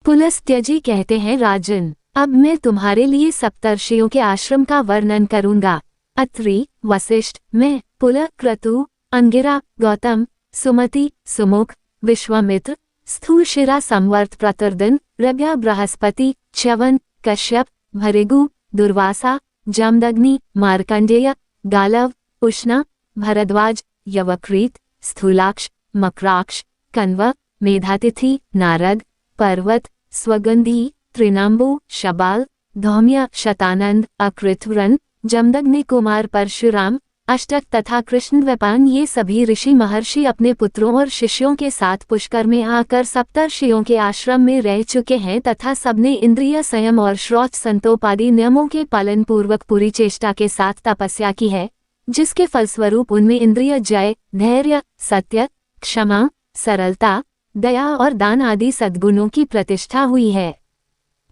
पुलस्त्य कहते हैं, राजन, अब मैं तुम्हारे लिए सप्तर्षियों के आश्रम का वर्णन करूंगा। अत्रि, वशिष्ठ, मैं, पुल, क्रतु, अंगिरा, गौतम, सुमति, सुमुख, विश्वामित्र, स्थूलशिरा, संवर्त, प्रतर्दन, रव्या, बृहस्पति, च्यवन, कश्यप, भृगु, दुर्वासा, जमदग्नि, मार्कंडेय, गालव, उष्णा, भरद्वाज, यवक्रीत, स्थूलाक्ष, मकराक्ष, कण्व, मेधातिथि, नारद, पर्वत, स्वगंधी, त्रिनाम्बु, शबाल, धौम्य, शतानंद, अकृतव्रन, जमदग्नि कुमार परशुराम, अष्टक तथा कृष्णद्वैपायन, ये सभी ऋषि महर्षि अपने पुत्रों और शिष्यों के साथ पुष्कर में आकर सप्तर्षियों के आश्रम में रह चुके हैं तथा सबने इंद्रिय संयम और श्रोत संतोपादि नियमों के पालन पूर्वक पूरी चेष्टा के साथ तपस्या की है, जिसके फलस्वरूप उनमें इंद्रिय जय, धैर्य, सत्य, क्षमा, सरलता, दया और दान आदि सद्गुणों की प्रतिष्ठा हुई है।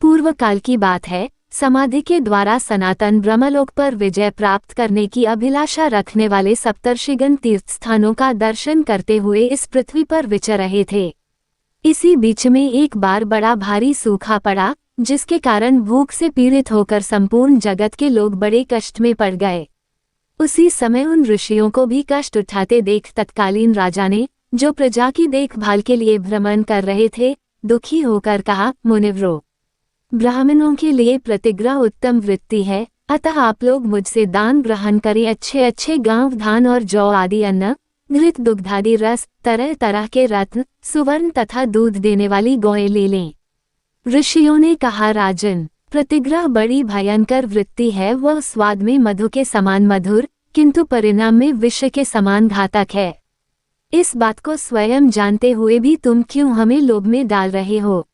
पूर्व काल की बात है, समाधि के द्वारा सनातन ब्रह्मलोक पर विजय प्राप्त करने की अभिलाषा रखने वाले सप्तर्षिगण तीर्थ स्थानों का दर्शन करते हुए इस पृथ्वी पर विचर रहे थे। इसी बीच में एक बार बड़ा भारी सूखा पड़ा, जिसके कारण भूख से पीड़ित होकर संपूर्ण जगत के लोग बड़े कष्ट में पड़ गए। उसी समय उन ऋषियों को भी कष्ट उठाते देख तत्कालीन राजा ने, जो प्रजा की देखभाल के लिए भ्रमण कर रहे थे, दुखी होकर कहा, मुनिवरों, ब्राह्मणों के लिए प्रतिग्रह उत्तम वृत्ति है, अतः आप लोग मुझसे दान ग्रहण करें। अच्छे अच्छे गांव, धान और जौ आदि अन्न, घृत, दुग्धादि रस, तरह तरह के रत्न, सुवर्ण तथा दूध देने वाली गौएं ले लें। ऋषियों ने कहा, राजन, प्रतिग्रह बड़ी भयंकर वृत्ति है। वह स्वाद में मधु के समान मधुर, किंतु परिणाम में विष के समान घातक है। इस बात को स्वयं जानते हुए भी तुम क्यों हमें लोभ में डाल रहे हो?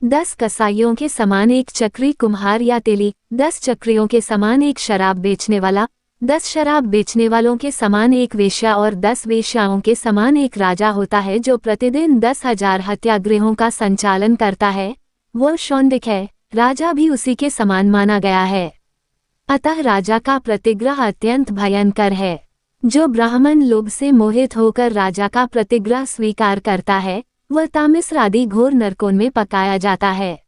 10 कसाईयों के समान एक चक्री कुम्हार या तेली, 10 चक्रियों के समान एक शराब बेचने वाला, 10 शराब बेचने वालों के समान एक वेश्या और 10 वेश्याओं के समान एक राजा होता है, जो प्रतिदिन 10,000 हत्यागृहों का संचालन करता है। वह शौंडिक है, राजा भी उसी के समान माना गया है। अतः राजा का प्रतिग्रह अत्यंत भयंकर है। जो ब्राह्मण लोभ से मोहित होकर राजा का प्रतिग्रह स्वीकार करता है, वह तामिस्र आदि घोर नरकों में पकाया जाता है।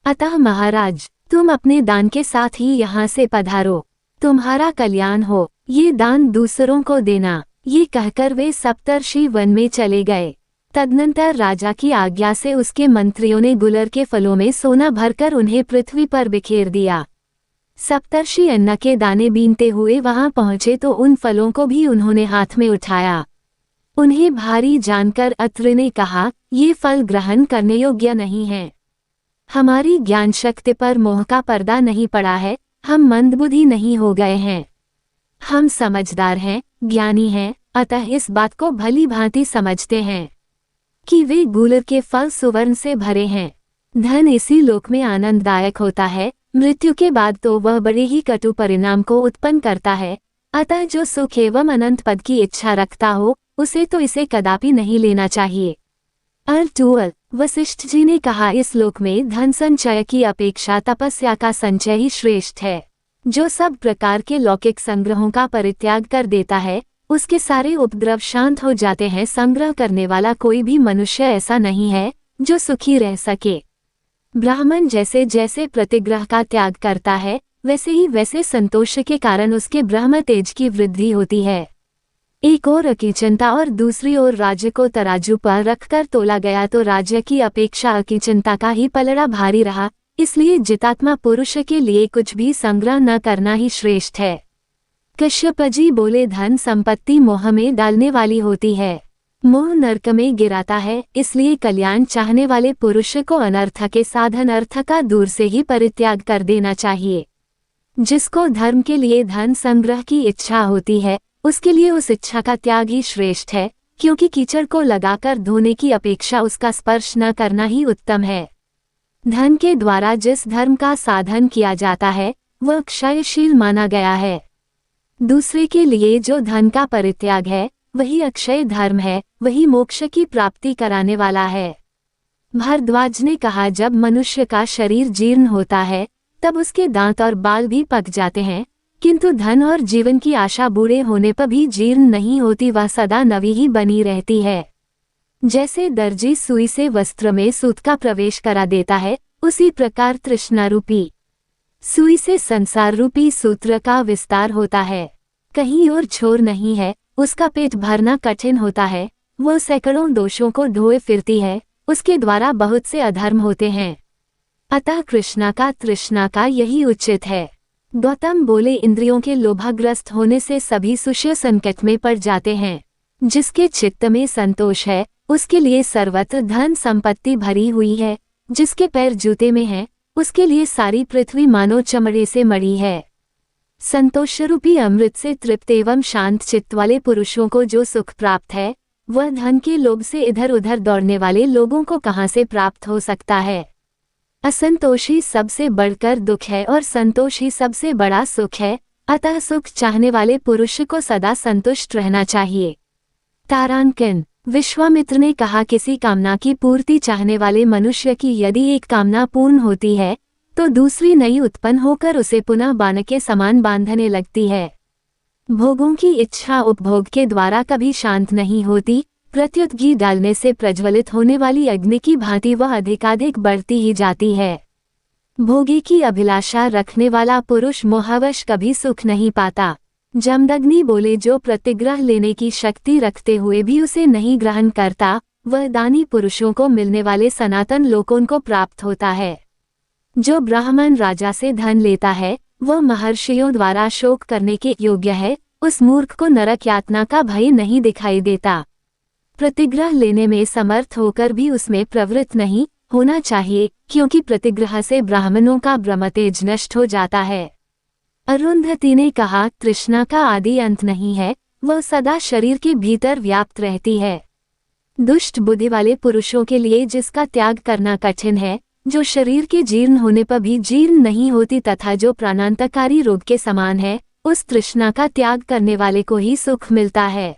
अतः महाराज, तुम अपने दान के साथ ही यहाँ से पधारो, तुम्हारा कल्याण हो, ये दान दूसरों को देना। ये कहकर वे सप्तर्षि वन में चले गए। तदनंतर राजा की आज्ञा से उसके मंत्रियों ने गुलर के फलों में सोना भरकर उन्हें पृथ्वी पर बिखेर दिया। सप्तर्षि अन्न के दाने बीनते हुए वहां पहुंचे तो उन फलों को भी उन्होंने हाथ में उठाया। उन्हें भारी जानकर अत्रि ने कहा, ये फल ग्रहण करने योग्य नहीं है। हमारी ज्ञान शक्ति पर मोह का पर्दा नहीं पड़ा है, हम मंदबुद्धि नहीं हो गए हैं। हम समझदार हैं, ज्ञानी हैं, अतः इस बात को भली भांति समझते हैं कि वे गुलर के फल सुवर्ण से भरे हैं। धन इसी लोक में आनंददायक होता है, मृत्यु के बाद तो वह बड़े ही कटु परिणाम को उत्पन्न करता है। अतः जो सुख एवं अनंत पद की इच्छा रखता हो, उसे तो इसे कदापि नहीं लेना चाहिए। अर्तुअल, वशिष्ठ जी ने कहा, इस लोक में धन संचय की अपेक्षा तपस्या का संचय ही श्रेष्ठ है। जो सब प्रकार के लौकिक संग्रहों का परित्याग कर देता है, उसके सारे उपद्रव शांत हो जाते हैं। संग्रह करने वाला कोई भी मनुष्य ऐसा नहीं है जो सुखी रह सके। ब्राह्मण जैसे जैसे प्रतिग्रह का त्याग करता है, वैसे ही वैसे संतोष के कारण उसके ब्रह्म तेज की वृद्धि होती है। एक ओर अकिंचनता और दूसरी ओर राज्य को तराजू पर रखकर तोला गया तो राज्य की अपेक्षा अकिंचनता का ही पलड़ा भारी रहा। इसलिए जितात्मा पुरुष के लिए कुछ भी संग्रह न करना ही श्रेष्ठ है। कश्यप जी बोले, धन संपत्ति मोह में डालने वाली होती है, मोह नरक में गिराता है। इसलिए कल्याण चाहने वाले पुरुष को अनर्थ के साधन अर्थ का दूर से ही परित्याग कर देना चाहिए। जिसको धर्म के लिए धन संग्रह की इच्छा होती है, उसके लिए उस इच्छा का त्याग ही श्रेष्ठ है, क्योंकि कीचड़ को लगाकर धोने की अपेक्षा उसका स्पर्श न करना ही उत्तम है। धन के द्वारा जिस धर्म का साधन किया जाता है, वह क्षयशील माना गया है। दूसरे के लिए जो धन का परित्याग है, वही अक्षय धर्म है, वही मोक्ष की प्राप्ति कराने वाला है। भारद्वाज ने कहा, जब मनुष्य का शरीर जीर्ण होता है, तब उसके दांत और बाल भी पक जाते हैं, किंतु धन और जीवन की आशा बूढ़े होने पर भी जीर्ण नहीं होती, वह सदा नवी ही बनी रहती है। जैसे दर्जी सुई से वस्त्र में सूत का प्रवेश करा देता है, उसी प्रकार तृष्णा रूपी सुई से संसार रूपी सूत्र का विस्तार होता है। कहीं और छोर नहीं है, उसका पेट भरना कठिन होता है। वो सैकड़ों दोषों को ढोए फिरती है, उसके द्वारा बहुत से अधर्म होते हैं। अतः कृष्णा का तृष्णा का यही उचित है। गौतम बोले, इंद्रियों के लोभाग्रस्त होने से सभी सुष्य संकट में पड़ जाते हैं। जिसके चित्त में संतोष है, उसके लिए सर्वत्र धन संपत्ति भरी हुई है। जिसके पैर जूते में हैं, उसके लिए सारी पृथ्वी मानो चमड़े से मढ़ी है। संतोषरूपी अमृत से तृप्त एवं शांत चित्त वाले पुरुषों को जो सुख प्राप्त है, वह धन के लोभ से इधर उधर दौड़ने वाले लोगों को कहाँ से प्राप्त हो सकता है। असंतोष ही सबसे बढ़कर दुख है और संतोष ही सबसे बड़ा सुख है। अतः सुख चाहने वाले पुरुष को सदा संतुष्ट रहना चाहिए। तारांकन। विश्वामित्र ने कहा, किसी कामना की पूर्ति चाहने वाले मनुष्य की यदि एक कामना पूर्ण होती है तो दूसरी नई उत्पन्न होकर उसे पुनः बाण के समान बांधने लगती है। भोगों की इच्छा उपभोग के द्वारा कभी शांत नहीं होती, प्रत्युत घी डालने से प्रज्वलित होने वाली अग्नि की भांति वह अधिकाधिक बढ़ती ही जाती है। भोगी की अभिलाषा रखने वाला पुरुष मोहवश कभी सुख नहीं पाता। जमदग्नि बोले, जो प्रतिग्रह लेने की शक्ति रखते हुए भी उसे नहीं ग्रहण करता, वह दानी पुरुषों को मिलने वाले सनातन लोकों को प्राप्त होता है। जो ब्राह्मण राजा से धन लेता है, वह महर्षियों द्वारा शोक करने के योग्य है। उस मूर्ख को नरक यातना का भय नहीं दिखाई देता। प्रतिग्रह लेने में समर्थ होकर भी उसमें प्रवृत्त नहीं होना चाहिए, क्योंकि प्रतिग्रह से ब्राह्मणों का ब्रह्मतेज नष्ट हो जाता है। अरुंधति ने कहा, तृष्णा का आदि अंत नहीं है, वह सदा शरीर के भीतर व्याप्त रहती है। दुष्ट बुद्धि वाले पुरुषों के लिए जिसका त्याग करना कठिन है, जो शरीर के जीर्ण होने पर भी जीर्ण नहीं होती तथा जो प्राणांतकारी रोग के समान है, उस तृष्णा का त्याग करने वाले को ही सुख मिलता है।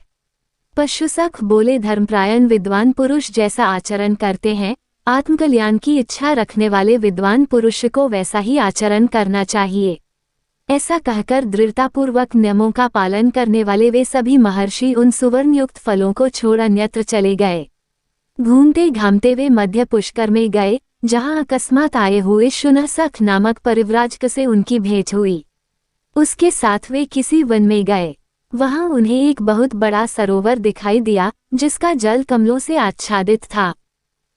पशुसख बोले, धर्मप्रायण विद्वान पुरुष जैसा आचरण करते हैं, आत्मकल्याण की इच्छा रखने वाले विद्वान पुरुष को वैसा ही आचरण करना चाहिए। ऐसा कहकर दृढ़तापूर्वक नियमों का पालन करने वाले वे सभी महर्षि उन सुवर्णयुक्त फलों को छोड़ अन्यत्र चले गए। घूमते घामते वे मध्य पुष्कर में गए, जहां अकस्मात आए हुए शुनसख नामक परिव्राजक से उनकी भेंट हुई। उसके साथ वे किसी वन में गए। वहां उन्हें एक बहुत बड़ा सरोवर दिखाई दिया, जिसका जल कमलों से आच्छादित था।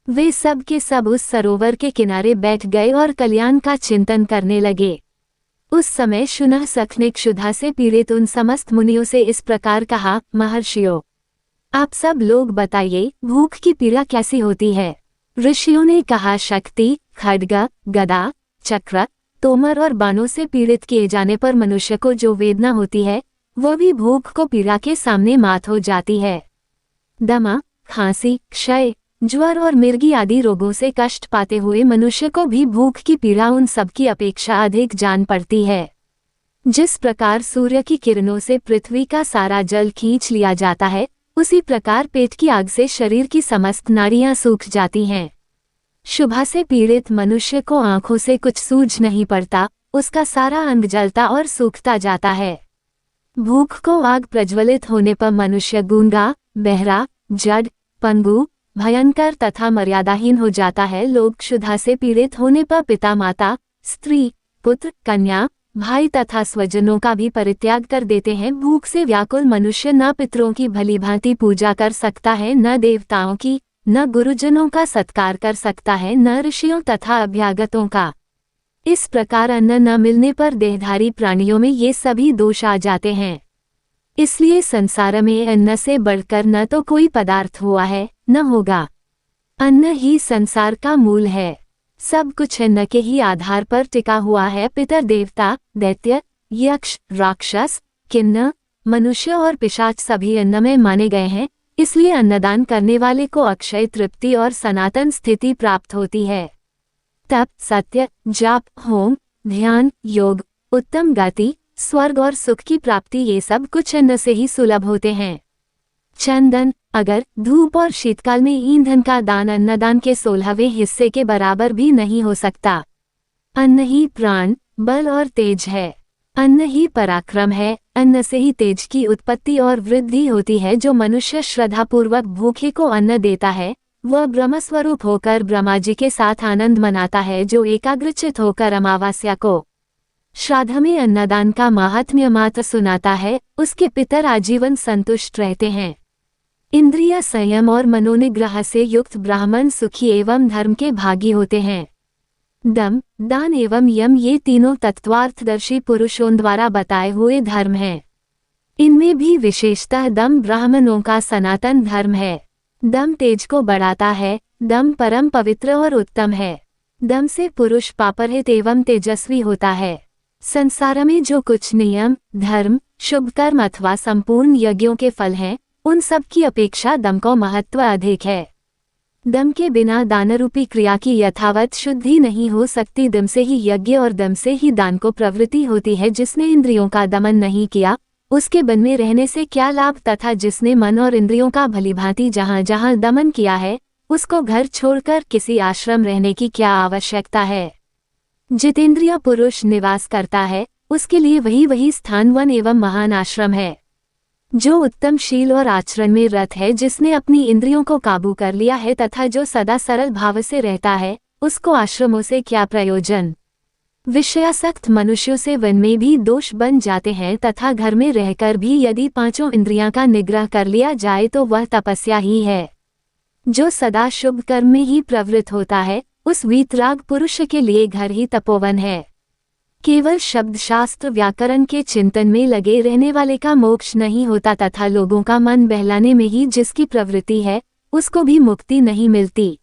वे सब के सब उस सरोवर के किनारे बैठ गए और कल्याण का चिंतन करने लगे। उस समय शुनसख ने क्षुधा से पीड़ित उन समस्त मुनियों से इस प्रकार कहा, महर्षियों, आप सब लोग बताइए, भूख की पीड़ा कैसी होती है। ऋषियों ने कहा, शक्ति, खड्ग, गदा, चक्र, तोमर और बाणों से पीड़ित किए जाने पर मनुष्य को जो वेदना होती है, वह भी भूख को पीड़ा के सामने मात हो जाती है। दमा, खांसी, क्षय, ज्वर और मिर्गी आदि रोगों से कष्ट पाते हुए मनुष्य को भी भूख की पीड़ा उन सब की अपेक्षा अधिक जान पड़ती है। जिस प्रकार सूर्य की किरणों से पृथ्वी का सारा जल खींच लिया जाता है, उसी प्रकार पेट की आग से शरीर की समस्त नाड़ियां सूख जाती हैं। शुभा से पीड़ित मनुष्य को आंखों से कुछ सूझ नहीं पड़ता, उसका सारा अंग जलता और सूखता जाता है। भूख को आग प्रज्वलित होने पर मनुष्य गूंगा, बहरा, जड़, पंगु, भयंकर तथा मर्यादाहीन हो जाता है। लोग क्षुधा से पीड़ित होने पर पिता माता, स्त्री, पुत्र, कन्या, भाई तथा स्वजनों का भी परित्याग कर देते हैं। भूख से व्याकुल मनुष्य न पितरों की भलीभांति पूजा कर सकता है, न देवताओं की, न गुरुजनों का सत्कार कर सकता है, न ऋषियों तथा अभ्यागतों का। इस प्रकार अन्न न मिलने पर देहधारी प्राणियों में ये सभी दोष आ जाते हैं। इसलिए संसार में अन्न से बढ़कर न तो कोई पदार्थ हुआ है, न होगा। अन्न ही संसार का मूल है। सब कुछ अन्न के ही आधार पर टिका हुआ है। पितर, देवता, दैत्य, यक्ष, राक्षस, किन्नर, मनुष्य और पिशाच सभी अन्न में माने गए हैं। इसलिए अन्नदान करने वाले को अक्षय तृप्ति और सनातन स्थिति प्राप्त होती है। तप, सत्य, जाप, होम, ध्यान, योग, उत्तम गति, स्वर्ग और सुख की प्राप्ति, ये सब कुछ अन्न से ही सुलभ होते हैं। चंदन, अगर, धूप और शीतकाल में ईंधन का दान अन्नदान के 16वें हिस्से के बराबर भी नहीं हो सकता। अन्न ही प्राण, बल और तेज है। अन्न ही पराक्रम है, अन्न से ही तेज की उत्पत्ति और वृद्धि होती है। जो मनुष्य श्रद्धापूर्वक भूखे को अन्न देता है वह ब्रह्मस्वरूप होकर ब्रह्मा जी के साथ आनंद मनाता है। जो एकाग्रचित होकर अमावस्या को श्राद्ध में अन्नदान का महात्म्य मात्र सुनाता है उसके पितर आजीवन संतुष्ट रहते हैं। इंद्रिय संयम और मनोनिग्रह से युक्त ब्राह्मण सुखी एवं धर्म के भागी होते हैं। दम, दान एवं यम ये तीनों तत्वार्थदर्शी पुरुषों द्वारा बताए हुए धर्म हैं। इनमें भी विशेषतः दम ब्राह्मणों का सनातन धर्म है। दम तेज को बढ़ाता है। दम परम पवित्र और उत्तम है। दम से पुरुष पापरहित एवं तेजस्वी होता है। संसार में जो कुछ नियम, धर्म, शुभ कर्म अथवा संपूर्ण यज्ञों के फल हैं, उन सब की अपेक्षा दम को महत्व अधिक है। दम के बिना दानरूपी क्रिया की यथावत शुद्धि नहीं हो सकती। दम से ही यज्ञ और दम से ही दान को प्रवृत्ति होती है। जिसने इंद्रियों का दमन नहीं किया उसके वन में रहने से क्या लाभ, तथा जिसने मन और इंद्रियों का भलीभांति जहाँ जहाँ दमन किया है उसको घर छोड़कर किसी आश्रम रहने की क्या आवश्यकता है। जितेंद्रिय पुरुष निवास करता है उसके लिए वही स्थान वन एवं महान आश्रम है। जो उत्तम शील और आचरण में रत है, जिसने अपनी इंद्रियों को काबू कर लिया है तथा जो सदा सरल भाव से रहता है उसको आश्रमों से क्या प्रयोजन। विषयासक्त मनुष्यों से वन में भी दोष बन जाते हैं तथा घर में रहकर भी यदि पांचों इंद्रियां का निग्रह कर लिया जाए तो वह तपस्या ही है। जो सदा शुभ कर्म में ही प्रवृत्त होता है उस वीतराग पुरुष के लिए घर ही तपोवन है। केवल शब्द शास्त्र व्याकरण के चिंतन में लगे रहने वाले का मोक्ष नहीं होता तथा लोगों का मन बहलाने में ही जिसकी प्रवृत्ति है उसको भी मुक्ति नहीं मिलती।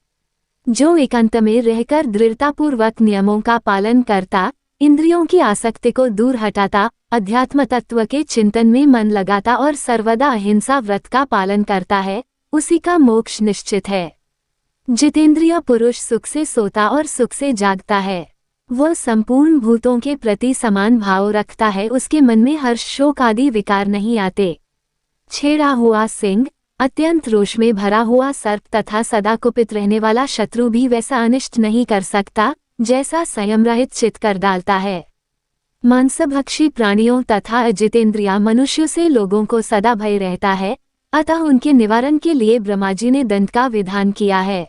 जो एकांत में रहकर दृढ़तापूर्वक नियमों का पालन करता, इंद्रियों की आसक्ति को दूर हटाता, अध्यात्म तत्व के चिंतन में मन लगाता और सर्वदा अहिंसा व्रत का पालन करता है, उसी का मोक्ष निश्चित है। जितेंद्रिय पुरुष सुख से सोता और सुख से जागता है। वह संपूर्ण भूतों के प्रति समान भाव रखता है। उसके मन में हर्ष शोक आदि विकार नहीं आते। छेड़ा हुआ सिंह, अत्यंत रोष में भरा हुआ सर्प तथा सदा कुपित रहने वाला शत्रु भी वैसा अनिष्ट नहीं कर सकता जैसा संयम रहित चित कर डालता है। मांसभक्षी प्राणियों तथा अजितेंद्रिया मनुष्यों से लोगों को सदा भय रहता है, अतः उनके निवारण के लिए ब्रह्माजी ने दंड का विधान किया है।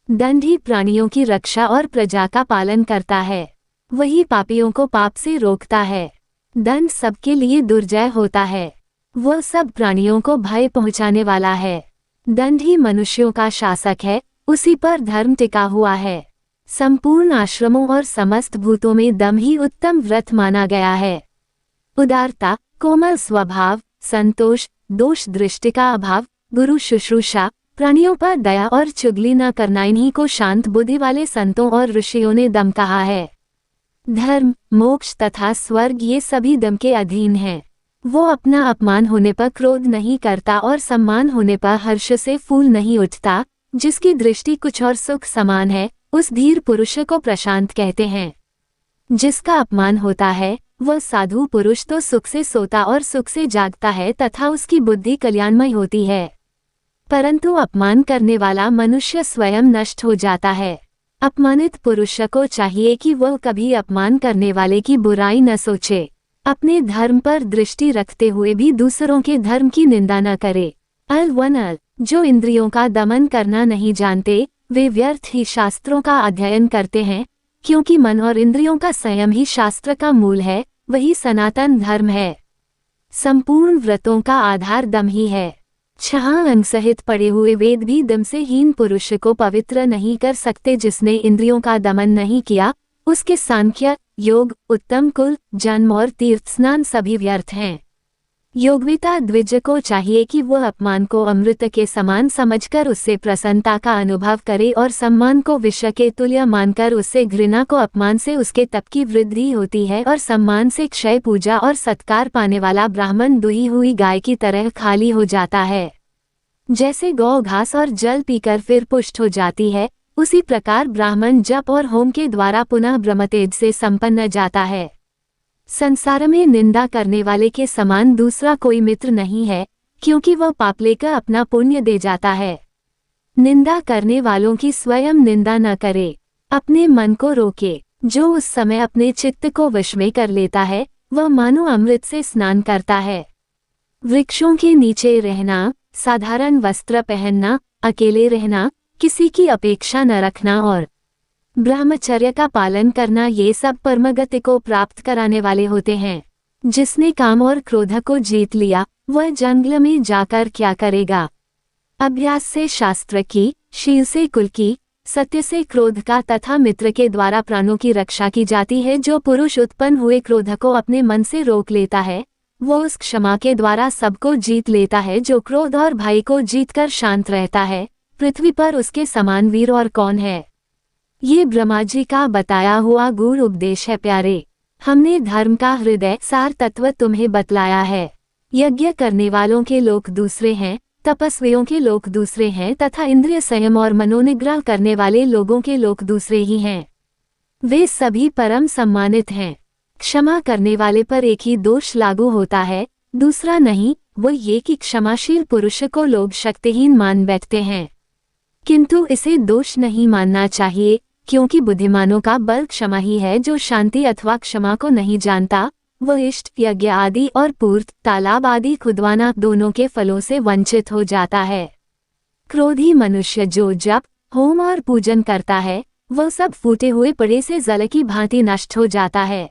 दंड ही प्राणियों की रक्षा और प्रजा का पालन करता है। वही पापियों को पाप से रोकता है। दंड सबके लिए दुर्जय होता है। वह सब प्राणियों को भय पहुंचाने वाला है। दंड ही मनुष्यों का शासक है, उसी पर धर्म टिका हुआ है। संपूर्ण आश्रमों और समस्त भूतों में दम ही उत्तम व्रत माना गया है। उदारता, कोमल स्वभाव, संतोष, दोष दृष्टि का अभाव, गुरु शुश्रूषा, प्राणियों पर दया और चुगली न करना, इन्हीं को शांत बुद्धि वाले संतों और ऋषियों ने दम कहा है। धर्म, मोक्ष तथा स्वर्ग ये सभी दम के अधीन हैं। वो अपना अपमान होने पर क्रोध नहीं करता और सम्मान होने पर हर्ष से फूल नहीं उठता। जिसकी दृष्टि कुछ और सुख समान है उस धीर पुरुष को प्रशांत कहते हैं। जिसका अपमान होता है वह साधु पुरुष तो सुख से सोता और सुख से जागता है तथा उसकी बुद्धि कल्याणमय होती है। परंतु अपमान करने वाला मनुष्य स्वयं नष्ट हो जाता है। अपमानित पुरुष को चाहिए कि वह कभी अपमान करने वाले की बुराई न सोचे, अपने धर्म पर दृष्टि रखते हुए भी दूसरों के धर्म की निंदा न करे। अल जो इंद्रियों का दमन करना नहीं जानते वे व्यर्थ ही शास्त्रों का अध्ययन करते हैं, क्योंकि मन और इंद्रियों का संयम ही शास्त्र का मूल है, वही सनातन धर्म है। संपूर्ण व्रतों का आधार दम ही है। 6 अंग सहित पड़े हुए वेद भी दम से हीन पुरुष को पवित्र नहीं कर सकते। जिसने इंद्रियों का दमन नहीं किया उसके सांख्य, योग, उत्तम कुल, जन्म और तीर्थ स्नान सभी व्यर्थ हैं। योगविता द्विज को चाहिए कि वह अपमान को अमृत के समान समझकर उससे प्रसन्नता का अनुभव करे और सम्मान को विष के तुल्य मानकर उससे घृणा को अपमान से उसके तप की वृद्धि होती है और सम्मान से क्षय पूजा और सत्कार पाने वाला ब्राह्मण दुही हुई गाय की तरह खाली हो जाता है। जैसे गौ घास और जल पीकर फिर पुष्ट हो जाती है, उसी प्रकार ब्राह्मण जप और होम के द्वारा पुनः ब्रह्मतेज से संपन्न जाता है। संसार में निंदा करने वाले के समान दूसरा कोई मित्र नहीं है, क्योंकि वह पाप लेकर अपना पुण्य दे जाता है। निंदा करने वालों की स्वयं निंदा न करे, अपने मन को रोके। जो उस समय अपने चित्त को वश में कर लेता है वह मानो अमृत से स्नान करता है। वृक्षों के नीचे रहना, साधारण वस्त्र पहनना, अकेले रहना, किसी की अपेक्षा न रखना और ब्रह्मचर्य का पालन करना, ये सब परमगति को प्राप्त कराने वाले होते हैं। जिसने काम और क्रोध को जीत लिया वह जंगल में जाकर क्या करेगा। अभ्यास से शास्त्र की, शील से कुल की, सत्य से क्रोध का तथा मित्र के द्वारा प्राणों की रक्षा की जाती है। जो पुरुष उत्पन्न हुए क्रोध को अपने मन से रोक लेता है वो उस क्षमा के द्वारा सबको जीत लेता है। जो क्रोध और भय को जीतकर शांत रहता है, पृथ्वी पर उसके समान वीर और कौन है। ये ब्रह्मा जी का बताया हुआ गूढ़ उपदेश है प्यारे। हमने धर्म का हृदय सार तत्व तुम्हें बतलाया है। यज्ञ करने वालों के लोक दूसरे हैं, तपस्वियों के लोक दूसरे हैं तथा इंद्रिय संयम और मनोनिग्रह करने वाले लोगों के लोक दूसरे ही हैं। वे सभी परम सम्मानित हैं। क्षमा करने वाले पर एक ही दोष लागू होता है, दूसरा नहीं। वो ये कि क्षमाशील पुरुष को लोग शक्तिहीन मान बैठते हैं, किंतु इसे दोष नहीं मानना चाहिए, क्योंकि बुद्धिमानों का बल क्षमा ही है। जो शांति अथवा क्षमा को नहीं जानता वह इष्ट, यज्ञ आदि और पूर्त, तालाब आदि खुदवाना दोनों के फलों से वंचित हो जाता है। क्रोधी मनुष्य जो जप, होम और पूजन करता है वह सब फूटे हुए पड़े से जल की भांति नष्ट हो जाता है।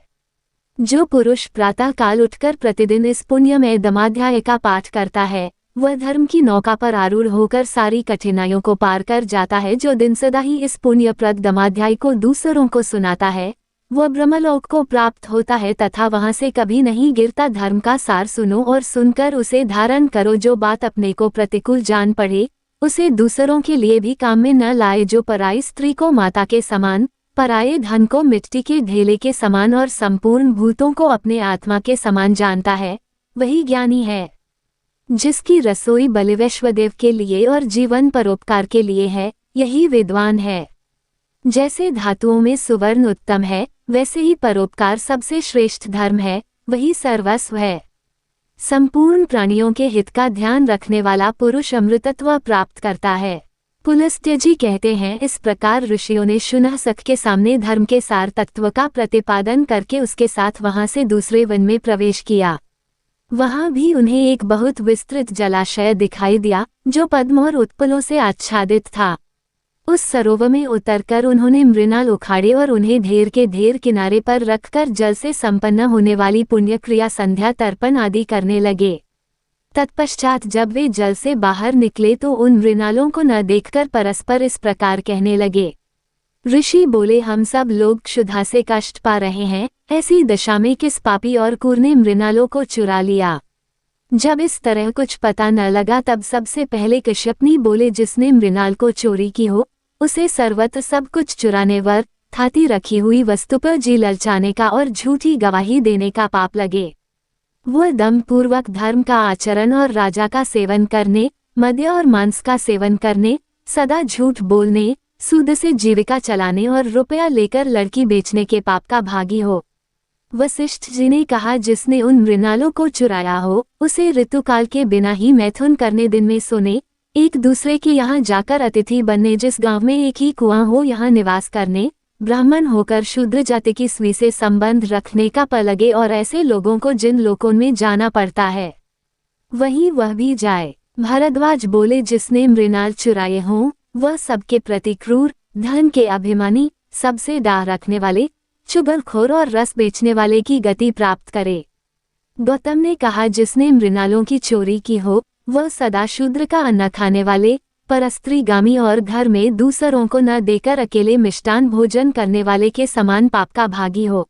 जो पुरुष प्रातः काल उठकर प्रतिदिन इस पुण्यमय दमाध्याय का पाठ करता है वह धर्म की नौका पर आरूढ़ होकर सारी कठिनाइयों को पार कर जाता है। जो दिन सदा ही इस पुण्यप्रद दमाध्याय को दूसरों को सुनाता है वह ब्रह्मलोक को प्राप्त होता है तथा वहां से कभी नहीं गिरता। धर्म का सार सुनो और सुनकर उसे धारण करो। जो बात अपने को प्रतिकूल जान पड़े उसे दूसरों के लिए भी काम में न लाए। जो पराई स्त्री को माता के समान, पराये धन को मिट्टी के ढेले के समान और संपूर्ण भूतों को अपने आत्मा के समान जानता है वही ज्ञानी है। जिसकी रसोई बलिवैश्वदेव के लिए और जीवन परोपकार के लिए है यही विद्वान है। जैसे धातुओं में सुवर्ण उत्तम है वैसे ही परोपकार सबसे श्रेष्ठ धर्म है, वही सर्वस्व है। संपूर्ण प्राणियों के हित का ध्यान रखने वाला पुरुष अमृतत्व प्राप्त करता है। पुलस्त्य जी कहते हैं, इस प्रकार ऋषियों ने शुनहसख के सामने धर्म के सार तत्व का प्रतिपादन करके उसके साथ वहां से दूसरे वन में प्रवेश किया। वहां भी उन्हें एक बहुत विस्तृत जलाशय दिखाई दिया जो पद्म और उत्पलों से आच्छादित था। उस सरोवर में उतरकर उन्होंने मृणाल उखाड़े और उन्हें ढेर के ढेर किनारे पर रखकर जल से संपन्न होने वाली पुण्य क्रिया, संध्या, तर्पण आदि करने लगे। तत्पश्चात जब वे जल से बाहर निकले तो उन मृणालों को न देखकर परस्पर इस प्रकार कहने लगे। ऋषि बोले, हम सब लोग क्षुधा से कष्ट पा रहे हैं, ऐसी दशा में किस पापी और क्रूर ने मृणालों को चुरा लिया। जब इस तरह कुछ पता न लगा तब सबसे पहले कश्यपनी बोले, जिसने मृणाल को चोरी की हो उसे सर्वत्र सब कुछ चुराने वर, थाती रखी हुई वस्तु पर जी ललचाने का और झूठी गवाही देने का पाप लगे। वह दम पूर्वक धर्म का आचरण और राजा का सेवन करने, मद्य और मांस का सेवन करने, सदा झूठ बोलने, सूद से जीविका चलाने और रुपया लेकर लड़की बेचने के पाप का भागी हो। वशिष्ठ जी ने कहा, जिसने उन मृणालों को चुराया हो उसे ऋतुकाल के बिना ही मैथुन करने, दिन में सोने, एक दूसरे के यहाँ जाकर अतिथि बनने, जिस गांव में एक ही कुआं हो यहाँ निवास करने, ब्राह्मण होकर शूद्र जाति की स्त्री से संबंध रखने का पल लगे और ऐसे लोगों को जिन लोकों में जाना पड़ता है वहीं वह भी जाए। भरद्वाज बोले, जिसने मृणाल चुराए हों वह सबके प्रति क्रूर, धन के अभिमानी, सबसे डाह रखने वाले, चुगलखोर और रस बेचने वाले की गति प्राप्त करे। गौतम ने कहा, जिसने मृणालों की चोरी की हो वह सदा शूद्र का अन्न खाने वाले, परस्त्रीगामी और घर में दूसरों को न देकर अकेले मिष्टान भोजन करने वाले के समान पाप का भागी हो।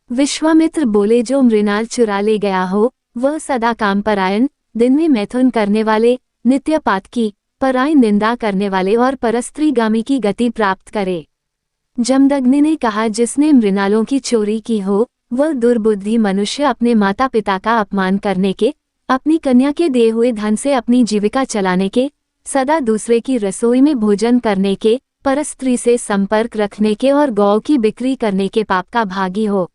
विश्वामित्र बोले, जो मृणाल चुरा ले गया हो वह सदा कामपरायण, दिन में मैथुन करने वाले, नित्य पातकी, पराई निंदा करने वाले और परस्त्रीगामी की गति प्राप्त करे। जमदग्नि ने कहा, जिसने मृणालों की चोरी की हो वह दुर्बुद्धि मनुष्य, अपने माता पिता का अपमान करने के, अपनी कन्या के दिए हुए धन से अपनी जीविका चलाने के, सदा दूसरे की रसोई में भोजन करने के, परस्त्री से संपर्क रखने के और गौ की बिक्री करने के पाप का भागी हो।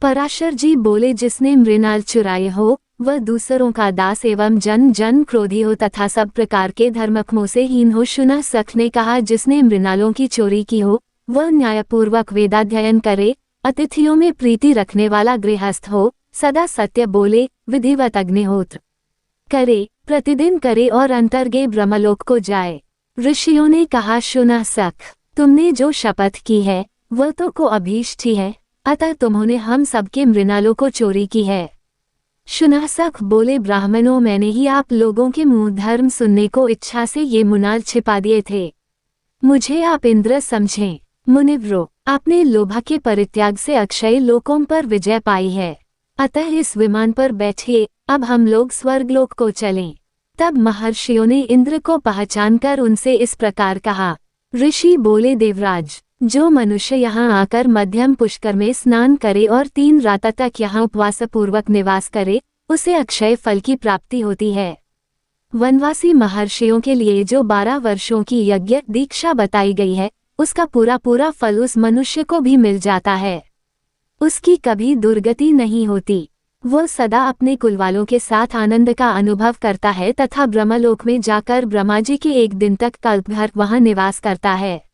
पराशर जी बोले, जिसने मृणाल चुराए हो वह दूसरों का दास एवं जन जन क्रोधी हो तथा सब प्रकार के धर्मकमों से हीन हो। शुनहसख ने कहा, जिसने मृणालों की चोरी की हो वह न्यायपूर्वक वेदाध्ययन करे, अतिथियों में प्रीति रखने वाला गृहस्थ हो, सदा सत्य बोले, विधिवत अग्निहोत्र करे, प्रतिदिन करे और अंतर्गे ब्रह्मलोक को जाए। ऋषियों ने कहा, शुनहसख, तुमने जो शपथ की है वह तो को अभीष्ट ही है, अतः तुम्होंने हम सबके मृणालों को चोरी की है। शुनहसख बोले, ब्राह्मणों, मैंने ही आप लोगों के मुंह धर्म सुनने को इच्छा से ये मुनाल छिपा दिए थे। मुझे आप इंद्र समझें। मुनिव्रो, आपने लोभा के परित्याग से अक्षय लोकों पर विजय पाई है, अतः इस विमान पर बैठिए, अब हम लोग स्वर्गलोक को चलें। तब महर्षियों ने इंद्र को पहचानकर उनसे इस प्रकार कहा। ऋषि बोले, देवराज, जो मनुष्य यहाँ आकर मध्यम पुष्कर में स्नान करे और 3 रात तक यहाँ उपवास पूर्वक निवास करे, उसे अक्षय फल की प्राप्ति होती है। वनवासी महर्षियों के लिए जो 12 वर्षों की यज्ञ दीक्षा बताई गई है, उसका पूरा फल उस मनुष्य को भी मिल जाता है। उसकी कभी दुर्गति नहीं होती। वो सदा अपने कुलवालों के साथ आनंद का अनुभव करता है तथा ब्रह्मलोक में जाकर ब्रह्मा जी के 1 दिन तक कल्पभर वहाँ निवास करता है।